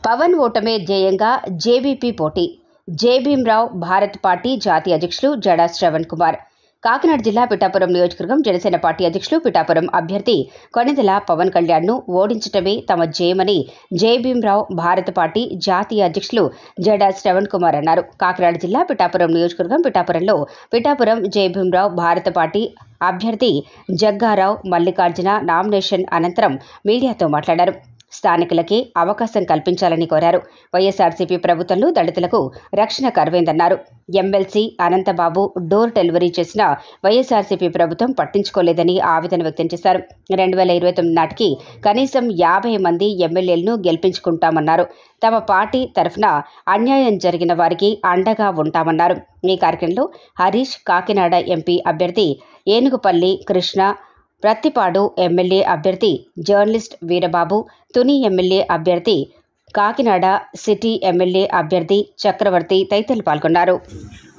పవన్ ఓటమే ధ్యేయంగా జేబీపీ పోటీ. జేభీంరావు భారత్ పార్టీ జాతీయ అధ్యక్షులు జడా శ్రవణ్ కుమార్. కాకినాడ జిల్లా పిఠాపురం నియోజకవర్గం జనసేన పార్టీ అధ్యక్షులు పిఠాపురం అభ్యర్థి కొణిదెల పవన్ కళ్యాణ్ను ఓడించడమే తమ జయమని జేభీంరావు భారత్ పార్టీ జాతీయ అధ్యక్షులు జడా శ్రవణ్ కుమార్ అన్నారు. కాకినాడ జిల్లా పిఠాపురం నియోజకవర్గం పిఠాపురంలో పిఠాపురం జేభీంరావు భారత్ పార్టీ అభ్యర్థి జగ్గారావు మల్లికార్జున నామినేషన్ అనంతరం మీడియాతో మాట్లాడారు. స్థానికులకి అవకాశం కల్పించాలని కోరారు. వైఎస్ఆర్సీపీ ప్రభుత్వంలో దళితులకు రక్షణ కరువైందన్నారు. ఎమ్మెల్సీ అనంతబాబు డోర్ డెలివరీ చేసిన వైఎస్ఆర్సీపీ ప్రభుత్వం పట్టించుకోలేదని ఆవేదన వ్యక్తం చేశారు. 2029 నాటికి కనీసం 50 మంది ఎమ్మెల్యేలను గెలిపించుకుంటామన్నారు. తమ పార్టీ తరఫున అన్యాయం జరిగిన వారికి అండగా ఉంటామన్నారు. ఈ కార్యక్రమంలో హరీష్, కాకినాడ ఎంపీ అభ్యర్థి ఏనుగుపల్లి కృష్ణ, ప్రత్తిపాడు ఎమ్మెల్యే అభ్యర్థి జర్నలిస్ట్ వీరబాబు, తుని ఎమ్మెల్యే అభ్యర్థి, కాకినాడ సిటీ ఎమ్మెల్యే అభ్యర్థి చక్రవర్తి తదితరులు పాల్గొన్నారు.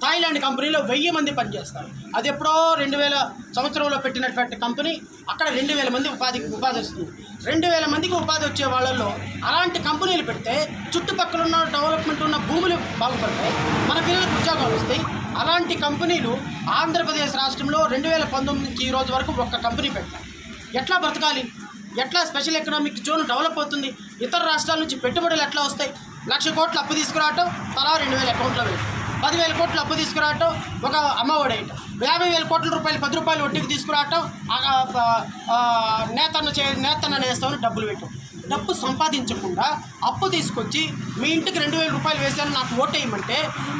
థాయిలాండ్ కంపెనీలో 1000 మంది పనిచేస్తారు. అది ఎప్పుడో 2000 సంవత్సరంలో పెట్టినటువంటి కంపెనీ. అక్కడ 2000 మంది ఉపాధి వస్తుంది. 2000 మందికి ఉపాధి వచ్చే వాళ్ళల్లో అలాంటి కంపెనీలు పెడితే చుట్టుపక్కల ఉన్న డెవలప్మెంట్ ఉన్న భూములు బాగుపడతాయి, మన పిల్లలకు ఉద్యోగాలు వస్తాయి. అలాంటి కంపెనీలు ఆంధ్రప్రదేశ్ రాష్ట్రంలో 2019 నుంచి ఈ రోజు వరకు ఒక్క కంపెనీ పెట్టారు. ఎట్లా బ్రతకాలి? ఎట్లా స్పెషల్ ఎకనామిక్ జోన్ డెవలప్ అవుతుంది? ఇతర రాష్ట్రాల నుంచి పెట్టుబడులు ఎట్లా వస్తాయి? 1,00,000 కోట్లు అప్పు తీసుకురావటం, తలా 2,000 అకౌంట్లో వేయటం, 10,000 కోట్లు అప్పు తీసుకురావటం, ఒక అమ్మఒడి వేయటం, 50,000 కోట్ల రూపాయలు 10 రూపాయలు వడ్డీకి తీసుకురావటం, నేతన్న నేస్తామని డబ్బులు వేయటం. డబ్బు సంపాదించకుండా అప్పు తీసుకొచ్చి మీ ఇంటికి 2,000 రూపాయలు వేసాను నాకు ఓటేయమంటే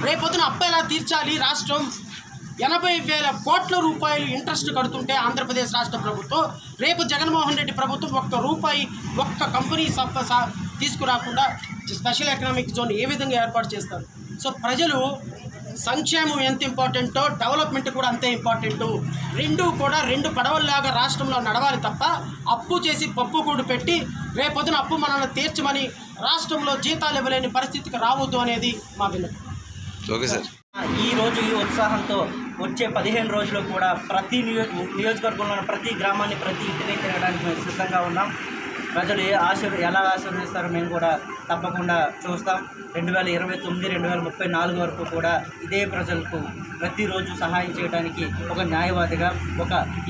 రేపొద్దున అప్పు ఎలా తీర్చాలి? రాష్ట్రం 80,000 కోట్ల రూపాయలు ఇంట్రెస్ట్ కడుతుంటే ఆంధ్రప్రదేశ్ రాష్ట్ర ప్రభుత్వం, రేపు జగన్మోహన్ రెడ్డి ప్రభుత్వం ఒక్క కంపెనీ తీసుకురాకుండా స్పెషల్ ఎకనామిక్ జోన్ ఏ విధంగా ఏర్పాటు చేస్తారు? సో ప్రజలు సంక్షేమం ఎంత ఇంపార్టెంటో డెవలప్మెంట్ కూడా అంతే ఇంపార్టెంటు. రెండు పడవల్లాగా రాష్ట్రంలో నడవాలి తప్ప అప్పు చేసి పప్పు కూడు పెట్టి రేపొద్దున అప్పు మనల్ని తీర్చమని రాష్ట్రంలో జీతాలు ఇవ్వలేని పరిస్థితికి రావద్దు అనేది మా విన్నపం. Okay sir. ఈరోజు ఈ ఉత్సాహంతో వచ్చే 15 రోజులు కూడా ప్రతి నియోజకవర్గంలో ప్రతి గ్రామాన్ని ప్రతి ఇంటిని తిరగడానికి మేము సిద్ధంగా ఉన్నాం. ప్రజలు ఎలా ఆశీర్వదిస్తారో మేము కూడా తప్పకుండా చూస్తాం. 2029, 2034 వరకు కూడా ఇదే ప్రజలకు ప్రతిరోజు సహాయం చేయడానికి ఒక న్యాయవాదిగా,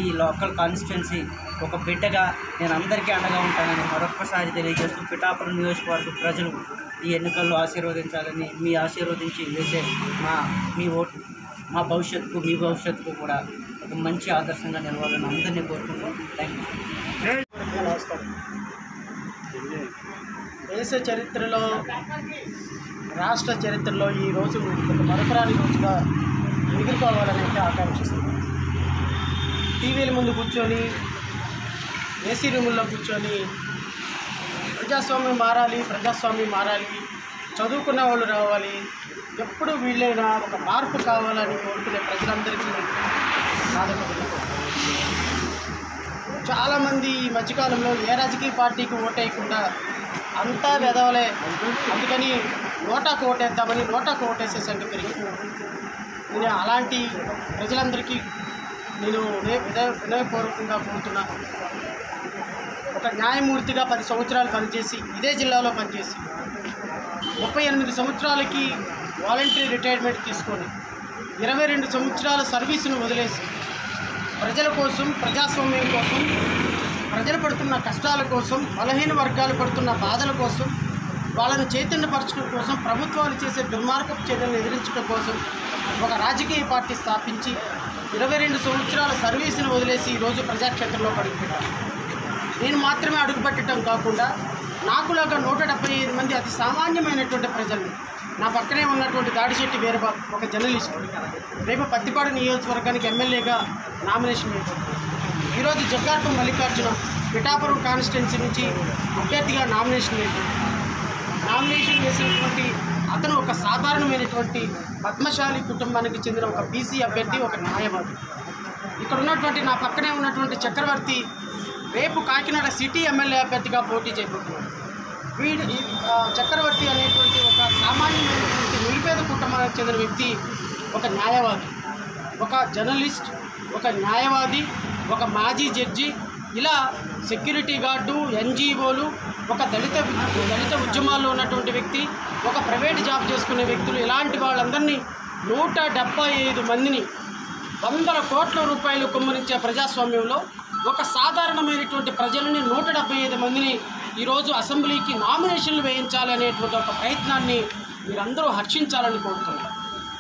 ఈ లోకల్ కాన్స్టిట్యున్సీ ఒక బిడ్డగా నేను అందరికీ అండగా ఉంటానని మరొక్కసారి తెలియజేస్తూ పిఠాపురం నియోజకవర్గ ప్రజలు ఈ ఎన్నికల్లో ఆశీర్వదించాలని, మీ ఆశీర్వదించి వేసే మీ ఓటు మా భవిష్యత్తుకు, మీ భవిష్యత్తుకు కూడా ఒక మంచి ఆదర్శంగా నిలవాలని అందరినీ కోరుకుంటాం. Thank you. నమస్కారం. దేశ చరిత్రలో, రాష్ట్ర చరిత్రలో ఈరోజు ఒక మరపురాని రోజుగా మిగిలిపోవాలని అయితే ఆకాంక్షిస్తున్నాం. టీవీల ముందు కూర్చొని, ఏసీ రూముల్లో కూర్చొని ప్రజాస్వామ్యం మారాలి, చదువుకున్న వాళ్ళు రావాలి, ఎప్పుడు వీళ్ళైనా ఒక మార్పు కావాలని కోరుకునే ప్రజలందరికీ చాలామంది ఈ మధ్యకాలంలో ఏ రాజకీయ పార్టీకి ఓటేయకుండా అంతా వెదవలే, అందుకని నోటాకు ఓటేద్దామని నోటాకు ఓటేసే సంఖ్య పెరిగింది. నేను అలాంటి ప్రజలందరికీ నేను వినయపూర్వకంగా కోరుతున్నాను. ఒక న్యాయమూర్తిగా 10 సంవత్సరాలు పనిచేసి, ఇదే జిల్లాలో పనిచేసి 38 సంవత్సరాలకి వాలంటరీ రిటైర్మెంట్ తీసుకొని 22 సంవత్సరాల సర్వీసును వదిలేసి ప్రజల కోసం, ప్రజాస్వామ్యం కోసం, ప్రజలు పడుతున్న కష్టాల కోసం, బలహీన వర్గాలు పడుతున్న బాధల కోసం, వాళ్ళను చైతన్యపరచడం కోసం, ప్రభుత్వాలు చేసే దుర్మార్గపు చర్యలను ఎదిరించడం కోసం ఒక రాజకీయ పార్టీ స్థాపించి 22 సంవత్సరాల సర్వీసును వదిలేసి ఈరోజు ప్రజాక్షేత్రంలో అడుగుపెట్టాను. నేను మాత్రమే అడుగుపెట్టడం కాకుండా నాకులాగా 175 మంది అతి సామాన్యమైనటువంటి ప్రజల్ని, నా పక్కనే ఉన్నటువంటి దాడిశెట్టి వీరబాబు ఒక జర్నలిస్టు, రేపు పత్తిపాడు నియోజకవర్గానికి ఎమ్మెల్యేగా నామినేషన్ వేయబోతున్నారు. ఈరోజు జగ్గారావు మల్లికార్జున పిఠాపురం కాన్స్టిట్యున్సీ నుంచి అభ్యర్థిగా నామినేషన్ వేసినటువంటి అతను ఒక సాధారణమైనటువంటి పద్మశాలి కుటుంబానికి చెందిన ఒక బీసీ అభ్యర్థి, ఒక న్యాయవాది. ఇక్కడ ఉన్నటువంటి నా పక్కనే ఉన్నటువంటి చక్రవర్తి రేపు కాకినాడ సిటీ ఎమ్మెల్యే అభ్యర్థిగా పోటీ చేయబోతున్నారు. చక్రవర్తి అనేటువంటి ఒక సామాన్యమైనటువంటి నిరుపేద కుటుంబానికి చెందిన వ్యక్తి, ఒక న్యాయవాది, ఒక జర్నలిస్ట్, ఒక న్యాయవాది, ఒక మాజీ జడ్జి, ఇలా సెక్యూరిటీ గార్డు, ఎన్జిఓలు, ఒక దళిత ఉద్యమాల్లో ఉన్నటువంటి వ్యక్తి, ఒక ప్రైవేట్ జాబ్ చేసుకునే వ్యక్తులు, ఇలాంటి వాళ్ళందరినీ 175 మందిని 100 కోట్ల రూపాయలు కుమ్మరించే ప్రజాస్వామ్యంలో ఒక సాధారణమైనటువంటి ప్రజలని 175 మందిని ఈరోజు అసెంబ్లీకి నామినేషన్లు వేయించాలి అనేటువంటి ఒక ప్రయత్నాన్ని మీరందరూ హర్షించాలని కోరుతున్నారు.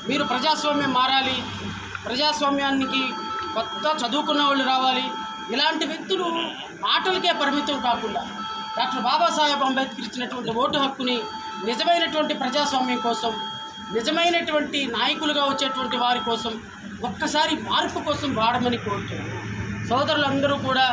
మీరు ప్రజాస్వామ్యం మారాలి, ప్రజాస్వామ్యానికి కొత్త చదువుకున్న వాళ్ళు రావాలి. ఇలాంటి వ్యక్తులు మాటలకే పరిమితం కాకుండా డాక్టర్ బాబాసాహెబ్ అంబేద్కర్ ఇచ్చినటువంటి ఓటు హక్కుని నిజమైనటువంటి ప్రజాస్వామ్యం కోసం, నిజమైనటువంటి నాయకులుగా వచ్చేటువంటి వారి కోసం, ఒక్కసారి మార్పు కోసం వాడమని కోరుతున్నారు. సోదరులందరూ కూడా